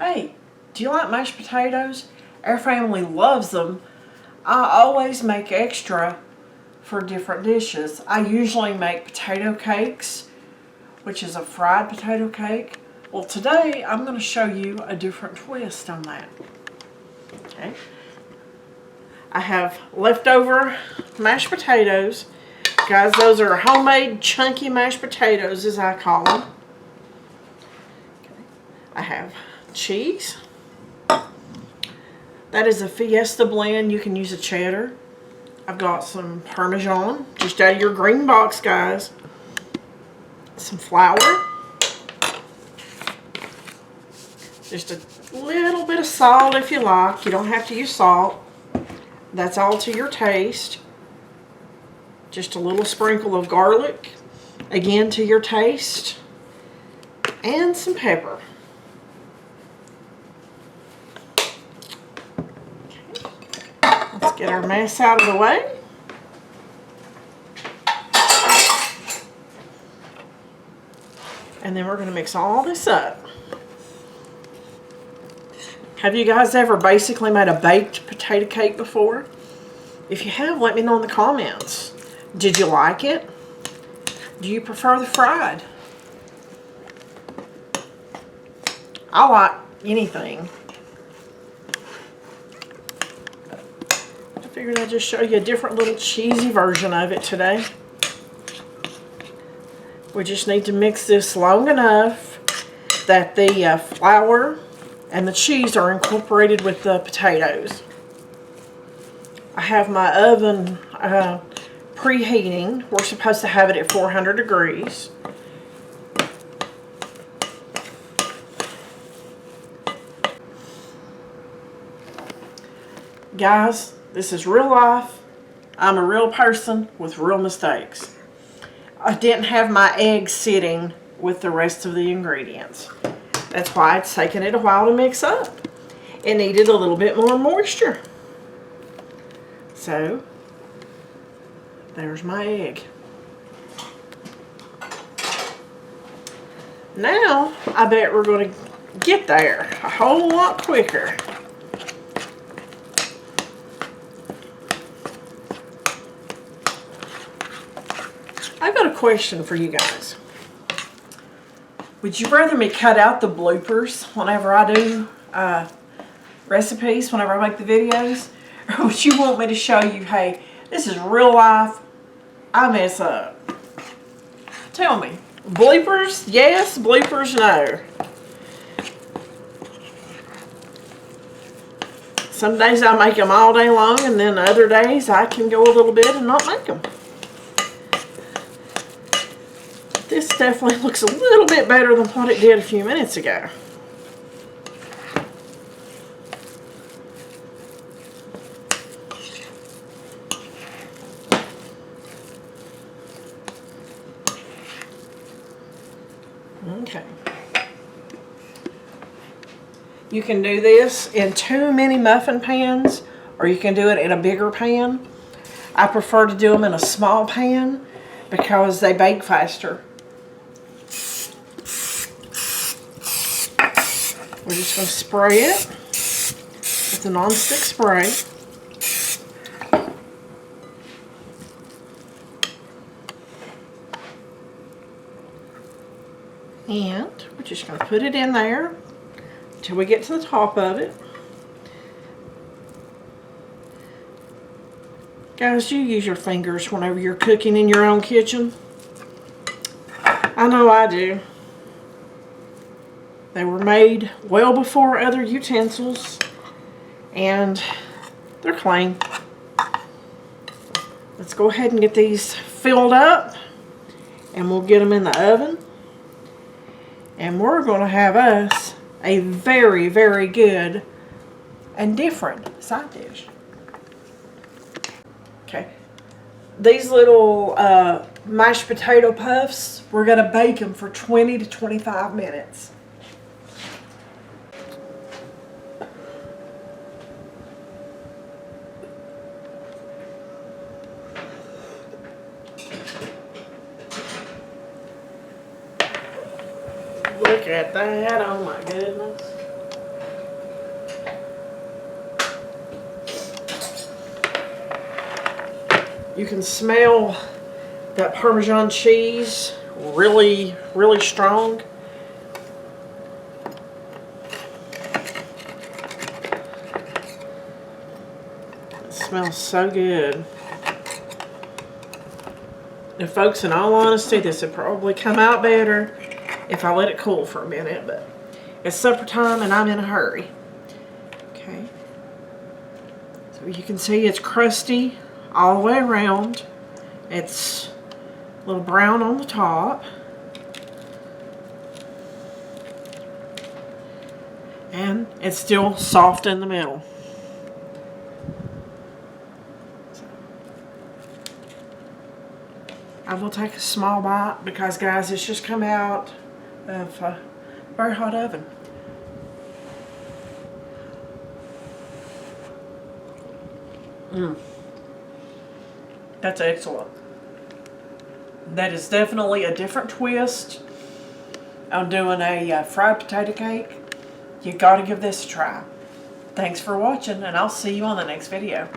Hey, do you like mashed potatoes? Our family loves them. I always make extra for different dishes. I usually make potato cakes, which is a fried potato cake. Well, today I'm going to show you a different twist on that. Okay. I have leftover mashed potatoes. Guys, those are homemade chunky mashed potatoes, as I call them. Okay. I have cheese. That is a fiesta blend. You can use a cheddar. I've got some Parmesan, just out of your green box, guys. Some flour. Just a little bit of salt if you like. You don't have to use salt. That's all to your taste. Just a little sprinkle of garlic, again to your taste. And some pepper. Let's get our mess out of the way. And then we're going to mix all this up. Have you guys ever basically made a baked potato cake before? If you have, let me know in the comments. Did you like it? Do you prefer the fried? I like anything. I figured I'd just show you a different little cheesy version of it today. We just need to mix this long enough that the flour and the cheese are incorporated with the potatoes. I have my oven preheating. We're supposed to have it at 400 degrees. Guys, this is real life. I'm a real person with real mistakes. I didn't have my eggs sitting with the rest of the ingredients. That's why it's taken it a while to mix up. It needed a little bit more moisture. So, there's my egg. Now, I bet we're going to get there a whole lot quicker. I've got a question for you guys. Would you rather me cut out the bloopers whenever I do recipes, whenever I make the videos? Or would you want me to show you, hey, this is real life, I mess up? Tell me. Bloopers, yes. Bloopers, no. Some days I make them all day long, and then other days I can go a little bit and not make them. This definitely looks a little bit better than what it did a few minutes ago. Okay. You can do this in 2 mini muffin pans, or you can do it in a bigger pan. I prefer to do them in a small pan because they bake faster. We're just going to spray it with the non-stick spray. And we're just going to put it in there until we get to the top of it. Guys, you use your fingers whenever you're cooking in your own kitchen. I know I do. They were made well before other utensils, and they're clean. Let's go ahead and get these filled up, and we'll get them in the oven. And we're going to have us a very, very good and different side dish. Okay. These little mashed potato puffs, we're going to bake them for 20 to 25 minutes. Look at that, oh my goodness. You can smell that Parmesan cheese really, really strong. It smells so good. And folks, in all honesty, this would probably come out better if I let it cool for a minute, but it's supper time and I'm in a hurry. Okay. So you can see it's crusty all the way around. It's a little brown on the top. And it's still soft in the middle. I will take a small bite because, guys, it's just come out of a very hot oven. That's excellent. That is definitely a different twist on doing a fried potato cake. You got to give this a try. Thanks for watching, and I'll see you on the next video.